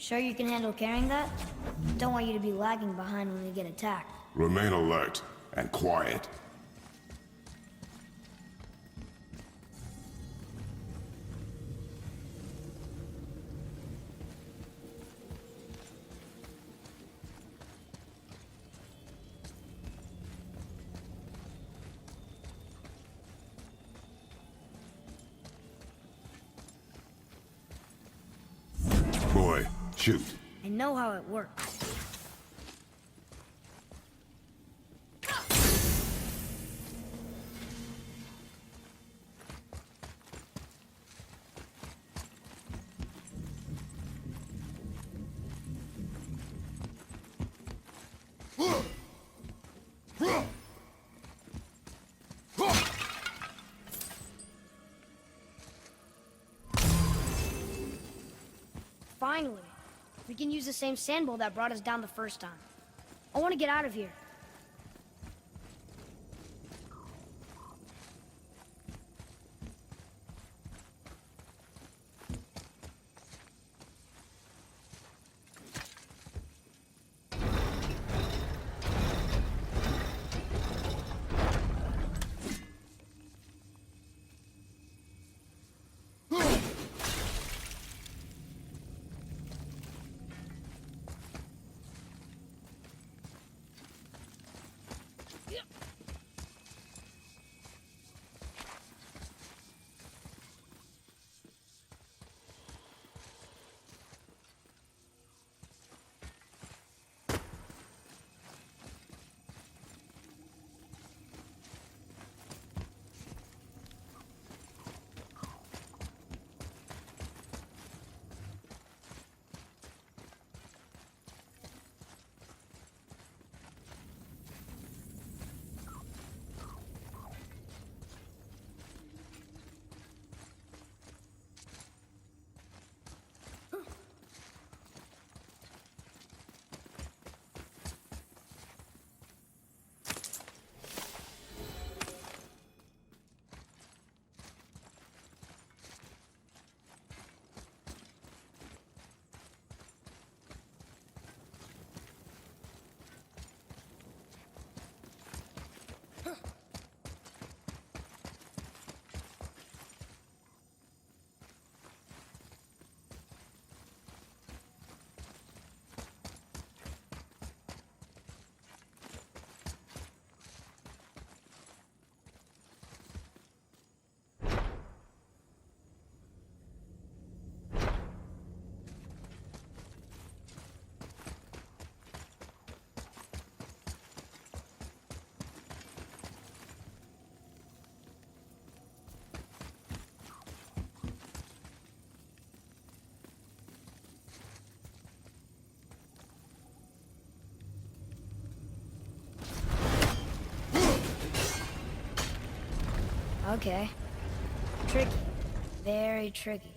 Sure you can handle carrying that? Don't want you to be lagging behind when we get attacked. Remain alert and quiet. Boy, shoot. I know how it works. Finally, we can use the same sand bowl that brought us down the first time. I want to get out of here. Okay. Tricky. Very tricky.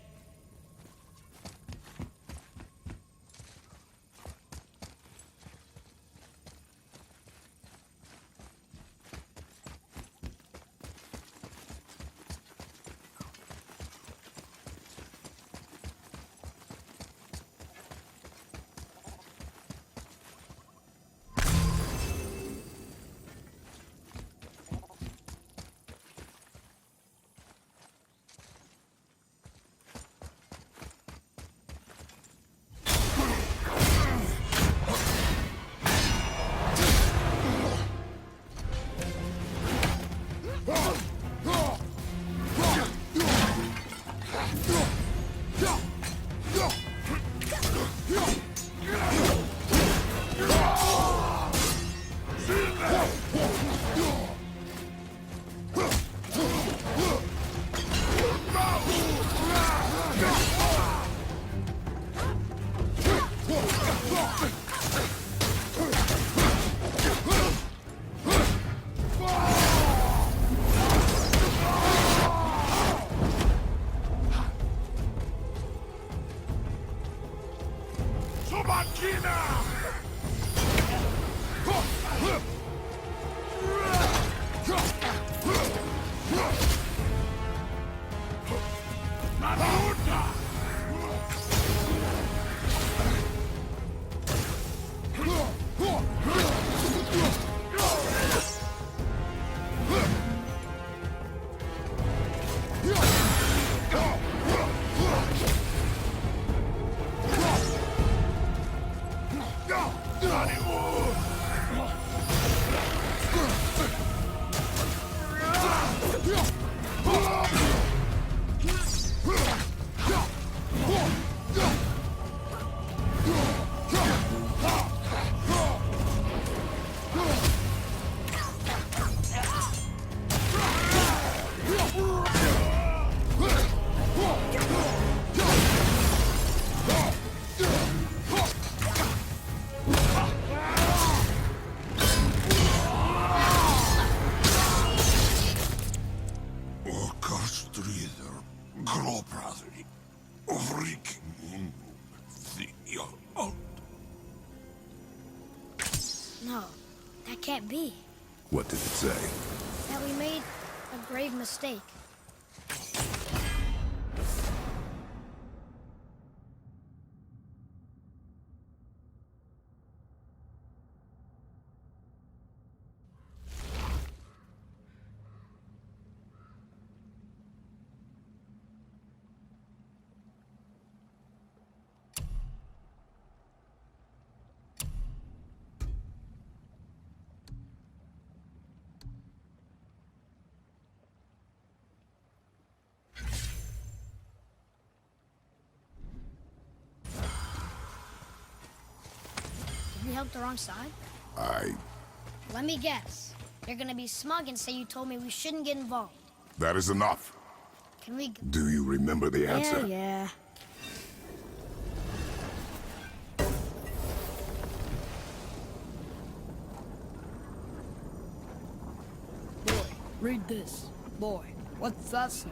No, that can't be. What did it say? That we made a grave mistake. Did we help the wrong side? Let me guess. You're gonna be smug and say you told me we shouldn't get involved. That is enough. Can we... Do you remember the answer? Yeah. Boy, read this. Boy, what's that say?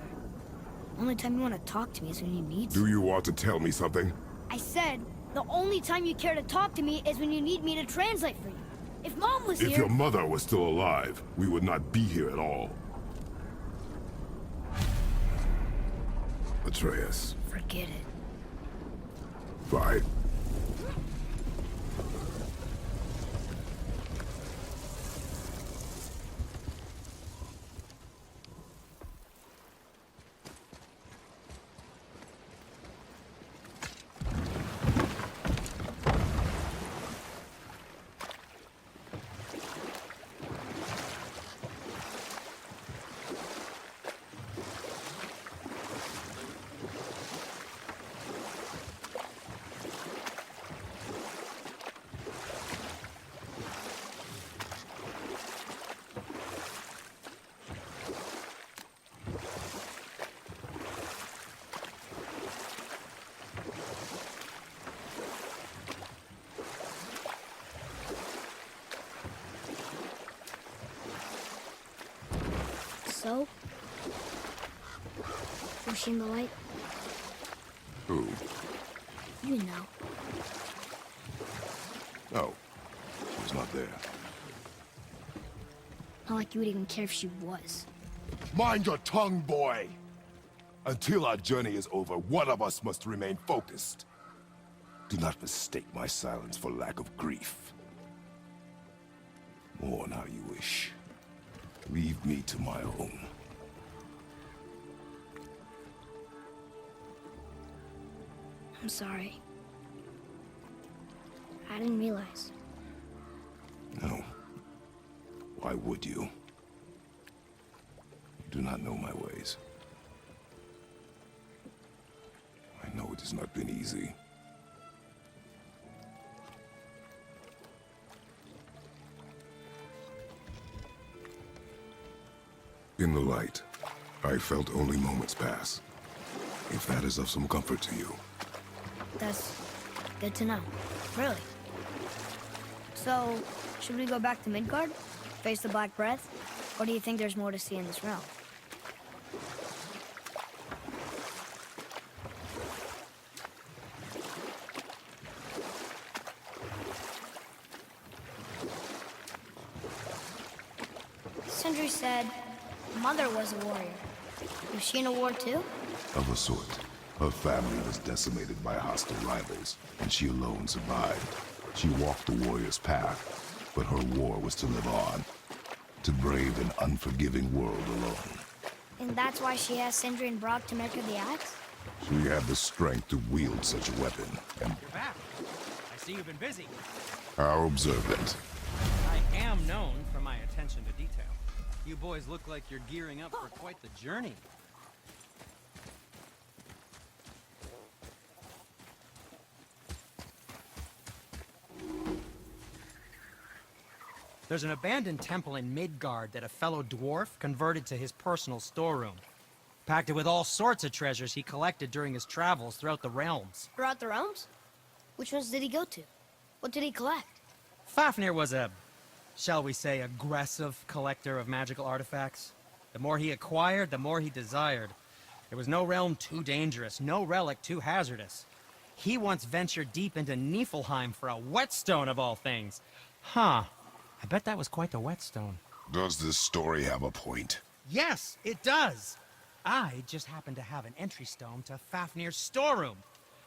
Only time you want to talk to me is when you need Do you want to tell me something? I said, the only time you care to talk to me is when you need me to translate for you. If Mom was If here... your mother was still alive, we would not be here at all. Atreus. Forget it. Fine. So? Was she in the light? Who? You know. No. She was not there. Not like you would even care if she was. Mind your tongue, boy! Until our journey is over, one of us must remain focused. Do not mistake my silence for lack of grief. Mourn how you wish. Leave me to my own. I'm sorry. I didn't realize. No. Why would you? You do not know my ways. I know it has not been easy. In the light, I felt only moments pass. If that is of some comfort to you. That's good to know. Really. So, should we go back to Midgard? Face the Black Breath? Or do you think there's more to see in this realm? Sindri said Mother was a warrior. Was she in a war too? Of a sort. Her family was decimated by hostile rivals, and she alone survived. She walked the warrior's path, but her war was to live on. To brave an unforgiving world alone. And that's why she asked Sindri and Brock to make her the axe? She had the strength to wield such a weapon, and You're back. I see you've been busy. How observant. I am known for my attention to detail. You boys look like you're gearing up for quite the journey. There's an abandoned temple in Midgard that a fellow dwarf converted to his personal storeroom. Packed it with all sorts of treasures he collected during his travels throughout the realms. Throughout the realms? Which ones did he go to? What did he collect? Fafnir was a, shall we say, aggressive collector of magical artifacts. The more he acquired, the more he desired. There was no realm too dangerous, no relic too hazardous. He once ventured deep into Niflheim for a whetstone of all things. Huh. I bet that was quite the whetstone. Does this story have a point? Yes, it does. I just happen to have an entry stone to Fafnir's storeroom.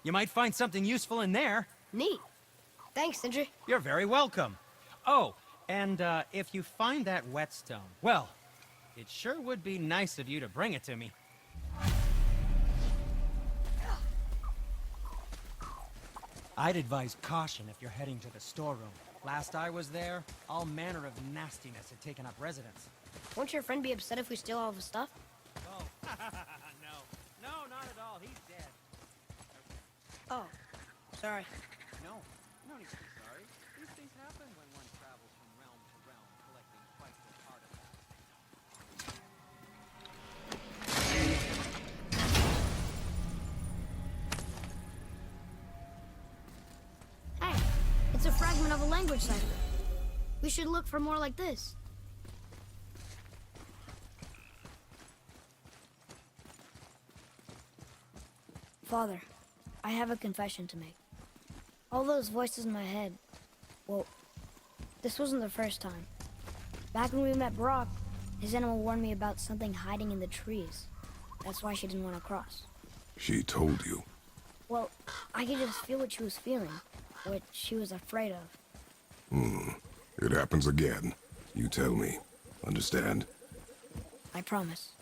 You might find something useful in there. Neat. Thanks, Sindri. You're very welcome. Oh, and if you find that whetstone, well, it sure would be nice of you to bring it to me. I'd advise caution if you're heading to the storeroom. Last I was there, all manner of nastiness had taken up residence. Won't your friend be upset if we steal all of his stuff? Oh, no. No, not at all. He's dead. Oh, sorry. No, no need to be sorry. These things happen when one travels from realm to realm, collecting priceless artifacts. Hey, it's a fragment of a language cipher. We should look for more like this. Father, I have a confession to make. All those voices in my head, well, this wasn't the first time. Back when we met Brock, his animal warned me about something hiding in the trees. That's why she didn't want to cross. She told you. Well, I could just feel what she was feeling, what she was afraid of. It happens again. You tell me. Understand? I promise.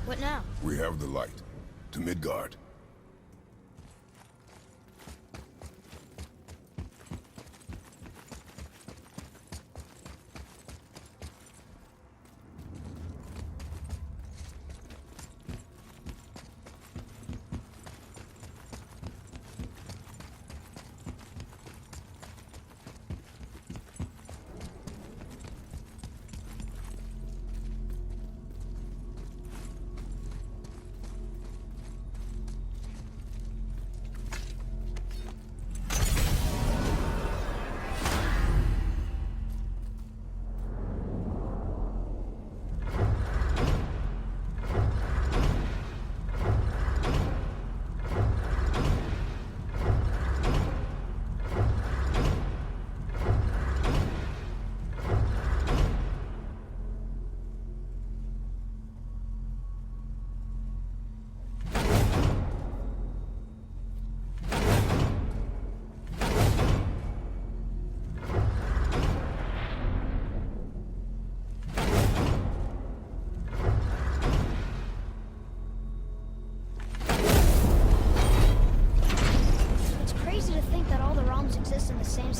What now? We have the light. To Midgard.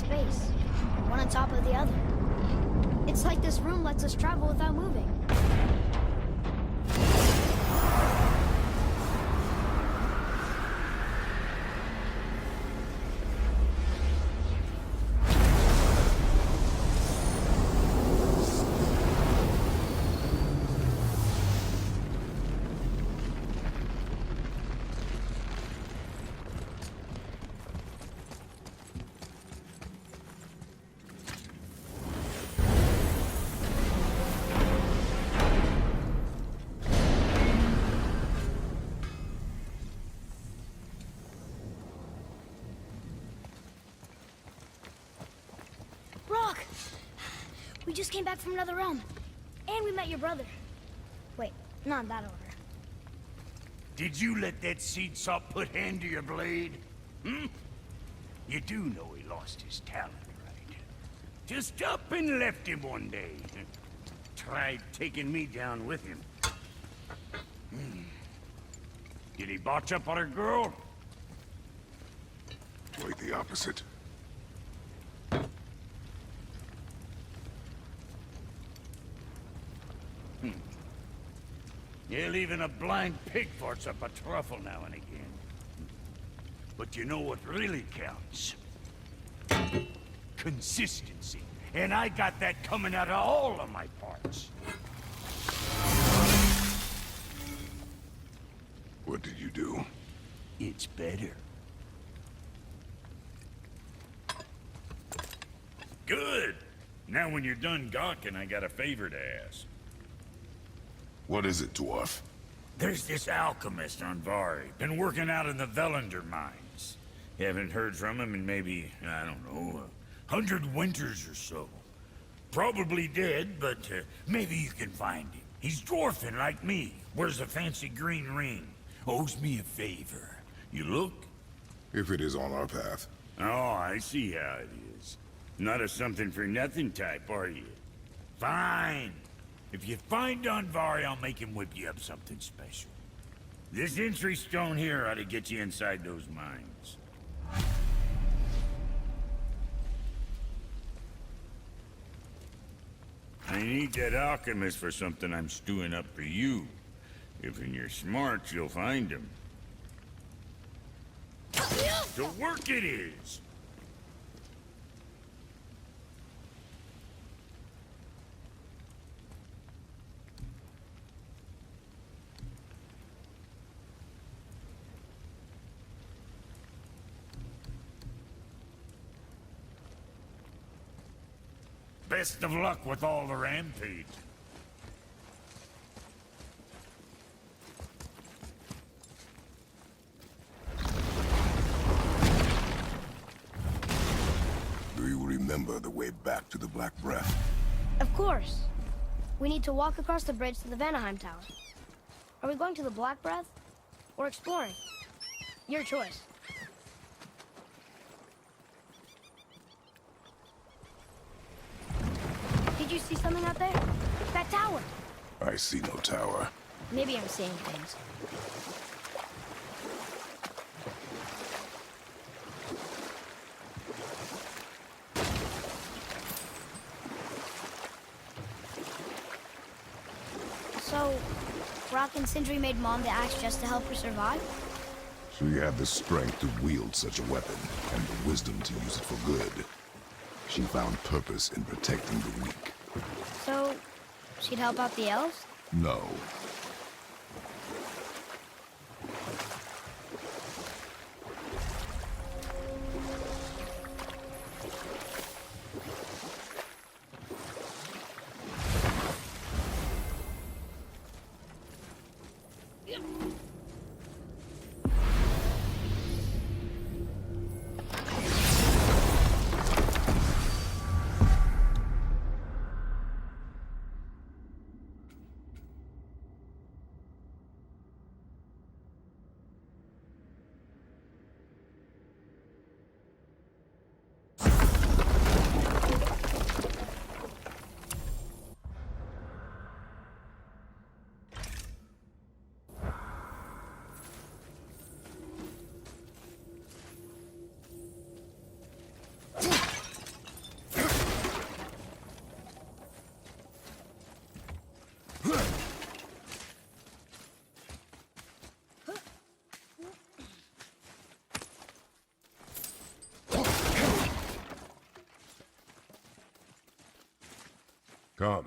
space, one on top of the other. It's like this room lets us travel without moving. Brock! We just came back from another realm. And we met your brother. Wait, not in that order. Did you let that seed sop put hand to your blade? Hmm? You do know he lost his talent, right? Just up and left him one day. Tried taking me down with him. Did he botch up on a girl? Quite the opposite. Yeah, even a blind pig farts up a truffle now and again. But you know what really counts? Consistency. And I got that coming out of all of my parts. What did you do? It's better. Good! Now when you're done gawking, I got a favor to ask. What is it, dwarf? There's this alchemist on Vari, been working out in the Velander mines. Haven't heard from him in maybe, I don't know, 100 winters or so. Probably dead, but maybe you can find him. He's dwarfing like me, wears a fancy green ring, owes me a favor. You look? If it is on our path. Oh, I see how it is. Not a something-for-nothing type, are you? Fine. If you find Donvari, I'll make him whip you up something special. This entry stone here ought to get you inside those mines. I need that alchemist for something I'm stewing up for you. If you're smart, you'll find him. To work it is! Best of luck with all the rampage. Do you remember the way back to the Black Breath? Of course. We need to walk across the bridge to the Vanaheim Tower. Are we going to the Black Breath? Or exploring? Your choice. Did you see something out there? That tower! I see no tower. Maybe I'm seeing things. So, Rock and Sindri made Mom the axe just to help her survive? She had the strength to wield such a weapon, and the wisdom to use it for good. She found purpose in protecting the weak. So, she'd help out the elves? No. Come.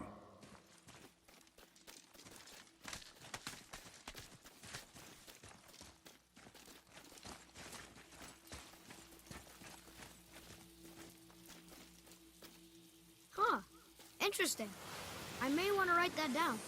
Huh. Interesting. I may want to write that down.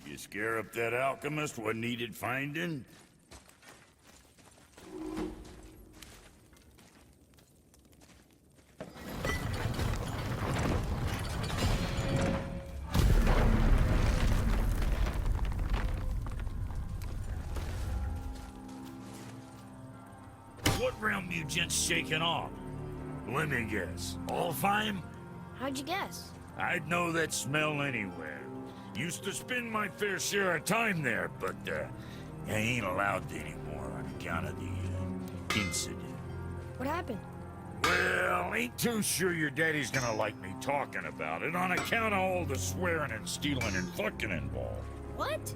You scare up that alchemist what needed finding? What realm you gents shaking off? Let me guess. Alfheim? How'd you guess? I'd know that smell anywhere. Used to spend my fair share of time there, but I ain't allowed to anymore on account of the incident. What happened? Well, ain't too sure your daddy's gonna like me talking about it on account of all the swearing and stealing and fucking involved. What?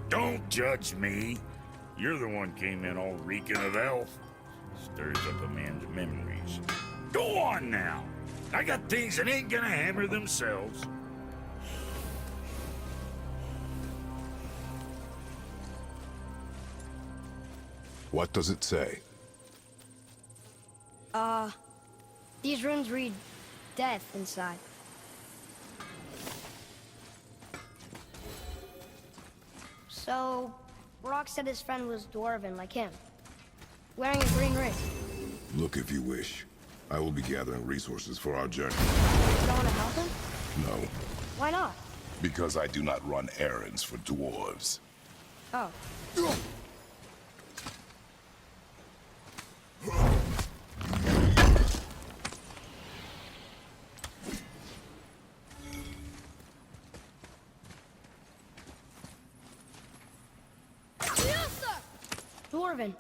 Don't judge me. You're the one came in all reeking of elf. Stirs up a man's memories. Go on now. I got things that ain't gonna hammer themselves. What does it say? These runes read death inside. So, Brock said his friend was dwarven like him, wearing a green ring. Look if you wish. I will be gathering resources for our journey. You don't want to help him? No, Why not? because I do not run errands for dwarves. Oh. Dwarven,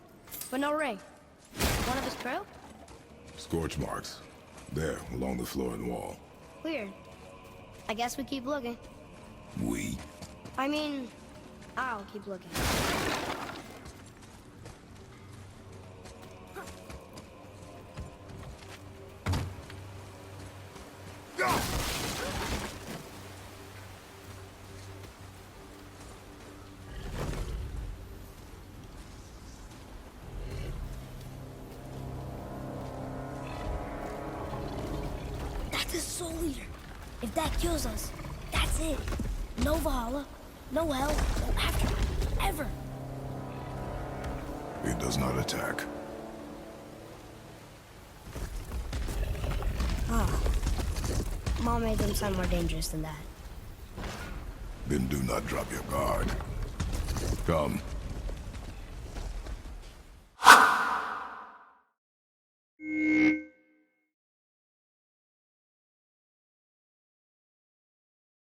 but no ring. One of his crew? Scorch marks. There, along the floor and wall. Weird. I guess we keep looking. We? I mean, I'll keep looking. That's a soul eater. If that kills us, that's it. No Valhalla, no hell, no afterlife, ever. It does not attack. Mom made them sound more dangerous than that. Then do not drop your guard. Come.